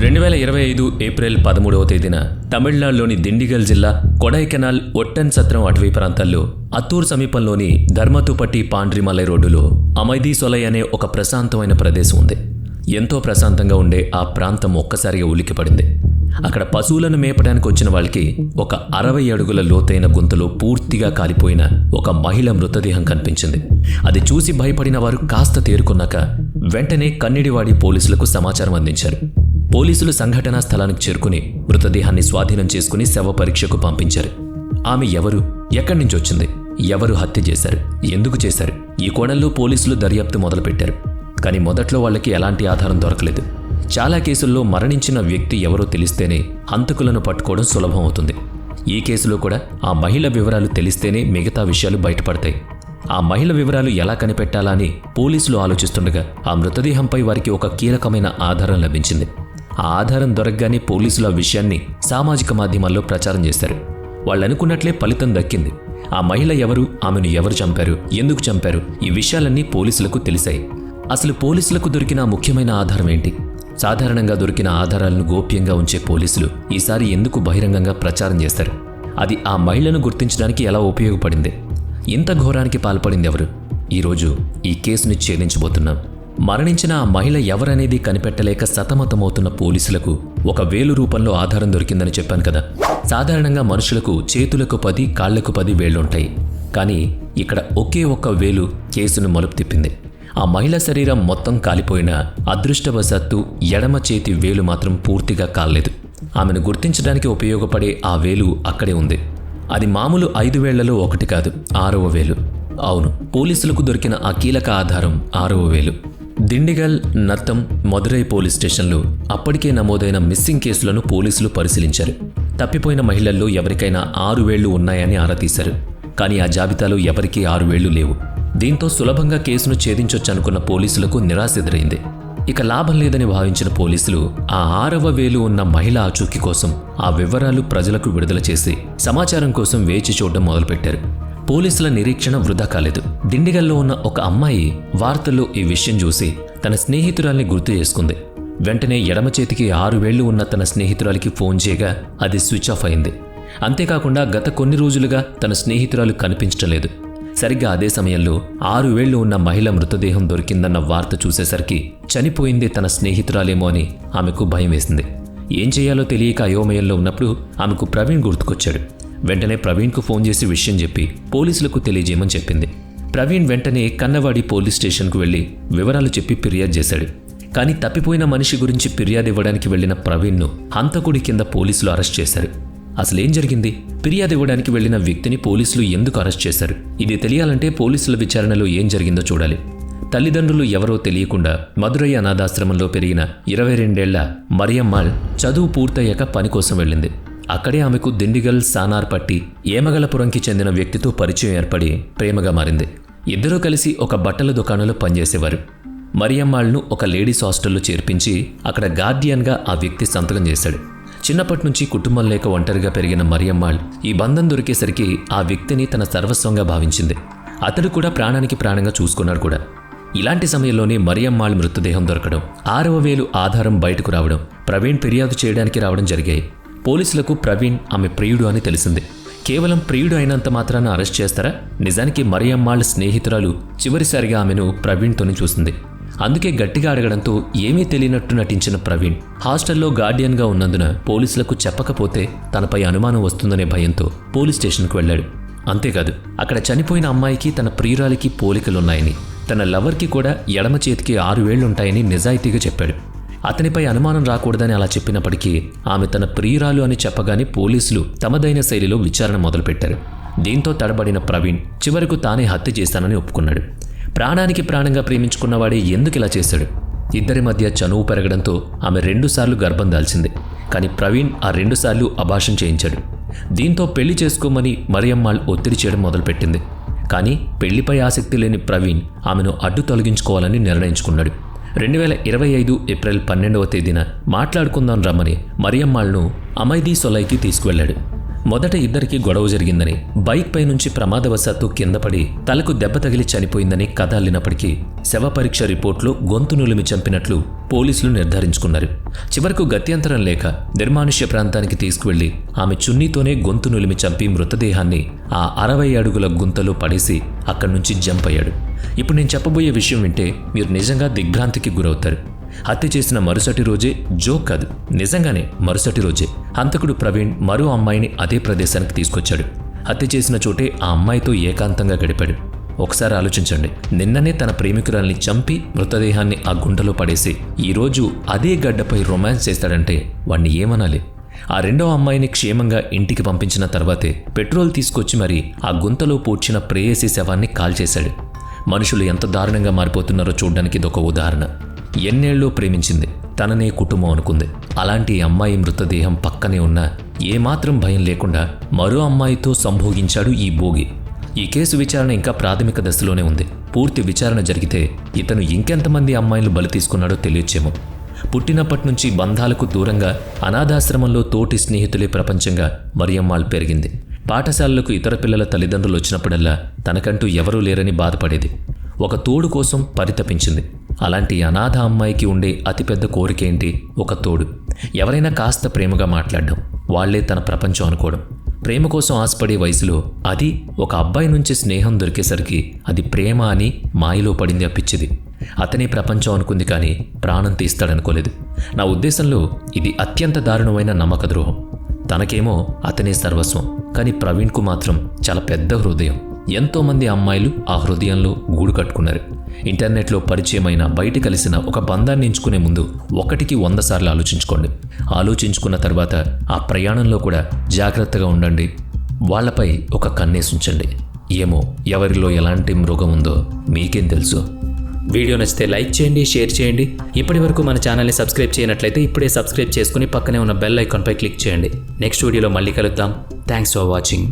2025 April 13వ తేదీన తమిళనాడులోని దిండిగల్ జిల్లా కొడైకెనాల్ ఒట్టన్ సత్రం అటవీ ప్రాంతాల్లో అత్తూర్ సమీపంలోని ధర్మతుపట్టి పాండ్రిమలై రోడ్డులో అమైదీ సొలై అనే ఒక ప్రశాంతమైన ప్రదేశం ఉంది. ఎంతో ప్రశాంతంగా ఉండే ఆ ప్రాంతం ఒక్కసారిగా ఉలిక్కిపడింది. అక్కడ పశువులను మేపడానికి వచ్చిన వాళ్ళకి ఒక 60 అడుగుల లోతైన గుంతలో పూర్తిగా కాలిపోయిన ఒక మహిళ మృతదేహం కనిపించింది. అది చూసి భయపడిన వారు కాస్త తేరుకున్నాక వెంటనే కన్నిడివాడి పోలీసులకు సమాచారం అందించారు. పోలీసులు సంఘటనా స్థలానికి చేరుకుని మృతదేహాన్ని స్వాధీనం చేసుకుని శవ పరీక్షకు పంపించారు. ఆమె ఎవరు, ఎక్కడి నుంచి వచ్చింది, ఎవరు హత్య చేశారు, ఎందుకు చేశారు, ఈ కోణంలో పోలీసులు దర్యాప్తు మొదలుపెట్టారు. కానీ మొదట్లో వాళ్ళకి ఎలాంటి ఆధారం దొరకలేదు. చాలా కేసుల్లో మరణించిన వ్యక్తి ఎవరో తెలిస్తేనే హంతకులను పట్టుకోవడం సులభం అవుతుంది. ఈ కేసులో కూడా ఆ మహిళ వివరాలు తెలిస్తేనే మిగతా విషయాలు బయటపడతాయి. ఆ మహిళ వివరాలు ఎలా కనిపెట్టాలా అని పోలీసులు ఆలోచిస్తుండగా ఆ మృతదేహంపై వారికి ఒక కీలకమైన ఆధారం లభించింది. ఆ ఆధారం దొరకగానే పోలీసులు ఆ విషయాన్ని సామాజిక మాధ్యమాల్లో ప్రచారం చేశారు. వాళ్ళు అనుకున్నట్లే ఫలితం దక్కింది. ఆ మహిళ ఎవరు, ఆమెను ఎవరు చంపారు, ఎందుకు చంపారు, ఈ విషయాలన్నీ పోలీసులకు తెలిసాయి. అసలు పోలీసులకు దొరికిన ముఖ్యమైన ఆధారం ఏంటి? సాధారణంగా దొరికిన ఆధారాలను గోప్యంగా ఉంచే పోలీసులు ఈసారి ఎందుకు బహిరంగంగా ప్రచారం చేస్తారు? అది ఆ మహిళను గుర్తించడానికి ఎలా ఉపయోగపడింది? ఇంత ఘోరానికి పాల్పడింది ఎవరు? ఈరోజు ఈ కేసుని ఛేదించబోతున్నాం. మరణించిన ఆ మహిళ ఎవరనేది కనిపెట్టలేక సతమతమవుతున్న పోలీసులకు ఒక వేలు రూపంలో ఆధారం దొరికిందని చెప్పాను కదా. సాధారణంగా మనుషులకు చేతులకు 10, కాళ్లకు 10 వేళ్లుంటాయి. కానీ ఇక్కడ ఒకే ఒక్క వేలు కేసును మలుపు తిప్పింది. ఆ మహిళ శరీరం మొత్తం కాలిపోయినా అదృష్టవశాత్తు ఎడమ చేతి వేలు మాత్రం పూర్తిగా కాలేదు. ఆమెను గుర్తించడానికి ఉపయోగపడే ఆ వేలు అక్కడే ఉంది. అది మామూలు 5 వేళ్లలో ఒకటి కాదు, 6వ వేలు. అవును, పోలీసులకు దొరికిన ఆ కీలక ఆధారం 6వ వేలు. దిండిగల్, నత్తం, మదురై పోలీస్ స్టేషన్లు అప్పటికే నమోదైన మిస్సింగ్ కేసులను పోలీసులు పరిశీలించారు. తప్పిపోయిన మహిళల్లో ఎవరికైనా 6 వేళ్లు ఉన్నాయని ఆరా తీశారు. కానీ ఆ జాబితాలో ఎవరికీ 6 వేళ్లు లేవు. దీంతో సులభంగా కేసును ఛేదించొచ్చనుకున్న పోలీసులకు నిరాశ ఎదురైంది. ఇక లాభం లేదని భావించిన పోలీసులు ఆ 6వ వేలు ఉన్న మహిళ ఆచూకీ కోసం ఆ వివరాలు ప్రజలకు విడుదల చేసి సమాచారం కోసం వేచి చూడడం మొదలుపెట్టారు. పోలీసుల నిరీక్షణ వృధా కాలేదు. దిండిగల్లో ఉన్న ఒక అమ్మాయి వార్తల్లో ఈ విషయం చూసి తన స్నేహితురాల్ని గుర్తు చేసుకుంది. వెంటనే ఎడమ చేతికి 6 వేళ్లు ఉన్న తన స్నేహితురాలికి ఫోన్ చేయగా అది స్విచ్ ఆఫ్ అయింది. అంతేకాకుండా గత కొన్ని రోజులుగా తన స్నేహితురాలు కనిపించడం లేదు. సరిగ్గా అదే సమయంలో 6 వేళ్లు ఉన్న మహిళ మృతదేహం దొరికిందన్న వార్త చూసేసరికి చనిపోయింది తన స్నేహితురాలేమో అని ఆమెకు భయం వేసింది. ఏం చేయాలో తెలియక అయోమయంలో ఉన్నప్పుడు ఆమెకు ప్రవీణ్ గుర్తుకొచ్చాడు. వెంటనే ప్రవీణ్కు ఫోన్ చేసి విషయం చెప్పి పోలీసులకు తెలియజేయమని చెప్పింది. ప్రవీణ్ వెంటనే కన్నవాడి పోలీస్ స్టేషన్కు వెళ్లి వివరాలు చెప్పి ఫిర్యాదు చేశాడు. కానీ తప్పిపోయిన మనిషి గురించి ఫిర్యాదు ఇవ్వడానికి వెళ్లిన ప్రవీణ్ను హంతకుడి కింద పోలీసులు అరెస్ట్ చేశారు. అసలేం జరిగింది? ఫిర్యాదు ఇవ్వడానికి వెళ్లిన వ్యక్తిని పోలీసులు ఎందుకు అరెస్ట్ చేశారు? ఇది తెలియాలంటే పోలీసుల విచారణలో ఏం జరిగిందో చూడాలి. తల్లిదండ్రులు ఎవరో తెలియకుండా మదురై అనాథాశ్రమంలో పెరిగిన 22 ఏళ్ల మరియమ్మాళ్ చదువు పూర్తయ్యాక పని కోసం వెళ్ళింది. అక్కడే ఆమెకు దిండిగల్, సానార్పట్టి, ఏమగలపురంకి చెందిన వ్యక్తితో పరిచయం ఏర్పడి ప్రేమగా మారింది. ఇద్దరూ కలిసి ఒక బట్టల దుకాణంలో పనిచేసేవారు. మరియమ్మాళ్ను ఒక లేడీస్ హాస్టల్లో చేర్పించి అక్కడ గార్డియన్గా ఆ వ్యక్తి సంతకం చేశాడు. చిన్నప్పటి నుంచి కుటుంబం లేక ఒంటరిగా పెరిగిన మరియమ్మాళ్ ఈ బంధం దొరికేసరికి ఆ వ్యక్తిని తన సర్వస్వంగా భావించింది. అతడు కూడా ప్రాణానికి ప్రాణంగా చూసుకున్నాడు కూడా. ఇలాంటి సమయంలోనే మరియమ్మాళ్ మృతదేహం దొరకడం, 6వ వేలు ఆధారం బయటకు రావడం, ప్రవీణ్ ఫిర్యాదు చేయడానికి రావడం జరిగాయి. పోలీసులకు ప్రవీణ్ ఆమె ప్రియుడు అని తెలిసింది. కేవలం ప్రియుడు అయినంత మాత్రాన అరెస్ట్ చేస్తారా? నిజానికి మరియమ్మాళ్ స్నేహితురాలు చివరిసారిగా ఆమెను ప్రవీణ్తోనే చూసింది. అందుకే గట్టిగా అడగడంతో ఏమీ తెలియనట్టు నటించిన ప్రవీణ్ హాస్టల్లో గార్డియన్గా ఉన్నందున పోలీసులకు చెప్పకపోతే తనపై అనుమానం వస్తుందనే భయంతో పోలీస్ స్టేషన్కు వెళ్ళాడు. అంతేకాదు, అక్కడ చనిపోయిన అమ్మాయికి తన ప్రియురాలికి పోలికలున్నాయని, తన లవర్కి కూడా ఎడమ చేతికి 6 వేళ్లుంటాయని నిజాయితీగా చెప్పాడు. అతనిపై అనుమానం రాకూడదని అలా చెప్పినప్పటికీ ఆమె తన ప్రియురాలు అని చెప్పగానే పోలీసులు తమదైన శైలిలో విచారణ మొదలుపెట్టారు. దీంతో తడబడిన ప్రవీణ్ చివరకు తానే హత్య చేశానని ఒప్పుకున్నాడు. ప్రాణానికి ప్రాణంగా ప్రేమించుకున్నవాడే ఎందుకు ఇలా చేశాడు? ఇద్దరి మధ్య చనువు పెరగడంతో ఆమె 2 సార్లు గర్భం దాల్చింది. కానీ ప్రవీణ్ ఆ 2 సార్లు అబార్షన్ చేయించాడు. దీంతో పెళ్లి చేసుకోమని మరియమ్మాళ్ ఒత్తిడి చేయడం మొదలుపెట్టింది. కానీ పెళ్లిపై ఆసక్తి లేని ప్రవీణ్ ఆమెను అడ్డు తొలగించుకోవాలని నిర్ణయించుకున్నాడు. 2025 ఏప్రిల్ 12వ తేదీన మాట్లాడుకుందాం రమ్మని మరియమ్మాళ్ను అమైదీ సొలైకి తీసుకువెళ్లాడు. మొదట ఇద్దరికి గొడవ జరిగిందని, బైక్ పై నుంచి ప్రమాదవశాత్తు కింద పడి తలకు దెబ్బ తగిలి చనిపోయిందని కథ అల్లినప్పటికీ శవ పరీక్ష రిపోర్ట్లో గొంతు నులిమి చంపినట్లు పోలీసులు నిర్ధారించుకున్నారు. చివరకు గత్యంతరం లేక నిర్మానుష్య ప్రాంతానికి తీసుకువెళ్లి ఆమె చున్నీతోనే గొంతు నులిమి చంపి మృతదేహాన్ని ఆ 60 అడుగుల గుంతలో పడేసి అక్కడి నుంచి జంప్ అయ్యాడు. ఇప్పుడు నేను చెప్పబోయే విషయం వింటే మీరు నిజంగా దిగ్భ్రాంతికి గురవుతారు. హత్య చేసిన మరుసటి రోజే, జోక్ కాదు, నిజంగానే మరుసటి రోజే హంతకుడు ప్రవీణ్ మరో అమ్మాయిని అదే ప్రదేశానికి తీసుకొచ్చాడు. హత్య చేసిన చోటే ఆ అమ్మాయితో ఏకాంతంగా గడిపాడు. ఒకసారి ఆలోచించండి. నిన్ననే తన ప్రేమికురాల్ని చంపి మృతదేహాన్ని ఆ గుంటలో పడేసి ఈరోజు అదే గడ్డపై రొమాన్స్ చేస్తాడంటే వాణ్ణి ఏమనాలి? ఆ రెండో అమ్మాయిని క్షేమంగా ఇంటికి పంపించిన తర్వాతే పెట్రోల్ తీసుకొచ్చి మరి ఆ గుంతలో పూడ్చిన ప్రేయసి శవాన్ని కాల్చేశాడు. మనుషులు ఎంత దారుణంగా మారిపోతున్నారో చూడ్డానికి ఇదొక ఉదాహరణ. ఎన్నేళ్ళో ప్రేమించింది, తననే కుటుంబం అనుకుంది. అలాంటి అమ్మాయి మృతదేహం పక్కనే ఉన్నా ఏమాత్రం భయం లేకుండా మరో అమ్మాయితో సంభోగించాడు ఈ భోగి. ఈ కేసు విచారణ ఇంకా ప్రాథమిక దశలోనే ఉంది. పూర్తి విచారణ జరిగితే ఇతను ఇంకెంతమంది అమ్మాయిలు బలి తీసుకున్నాడో తెలియచ్చేమో. పుట్టినప్పటి నుంచి బంధాలకు దూరంగా అనాథాశ్రమంలో తోటి స్నేహితులే ప్రపంచంగా మరియమ్మాళ్ పెరిగింది. పాఠశాలలకు ఇతర పిల్లల తల్లిదండ్రులు వచ్చినప్పుడల్లా తనకంటూ ఎవరూ లేరని బాధపడేది. ఒక తోడు కోసం పరితపించింది. అలాంటి అనాథ అమ్మాయికి ఉండే అతిపెద్ద కోరికేంటి? ఒక తోడు. ఎవరైనా కాస్త ప్రేమగా మాట్లాడడం, వాళ్లే తన ప్రపంచం అనుకోవడం. ప్రేమ కోసం ఆశపడే వయసులో అది ఒక అబ్బాయి నుంచి స్నేహం దొరికేసరికి అది ప్రేమ అని మాయలో పడింది అప్పిచ్చిది. అతనే ప్రపంచం అనుకుంది, కానీ ప్రాణం తీస్తాడనుకోలేదు. నా ఉద్దేశంలో ఇది అత్యంత దారుణమైన నమ్మక ద్రోహం. తనకేమో అతనే సర్వస్వం, కానీ ప్రవీణ్కు మాత్రం చాలా పెద్ద హృదయం. ఎంతోమంది అమ్మాయిలు ఆ హృదయంలో గూడు కట్టుకున్నారు. ఇంటర్నెట్లో పరిచయమైన, బయట కలిసిన ఒక బంధాన్ని ఎంచుకునే ముందు 1కి 100 సార్లు ఆలోచించుకోండి. ఆలోచించుకున్న తర్వాత ఆ ప్రయాణంలో కూడా జాగ్రత్తగా ఉండండి. వాళ్లపై ఒక కన్నేసుంచండి. ఏమో ఎవరిలో ఎలాంటి మృగం ఉందో మీకేం తెలుసు. వీడియో నచ్చితే లైక్ చేయండి, షేర్ చేయండి. ఇప్పటి వరకు మన ఛానల్ని సబ్స్క్రైబ్ చేయనట్లయితే ఇప్పుడే సబ్స్క్రైబ్ చేసుకుని పక్కనే ఉన్న బెల్ ఐకాన్పై క్లిక్ చేయండి. నెక్స్ట్ వీడియోలో మళ్ళీ కలుద్దాం. Thanks for watching.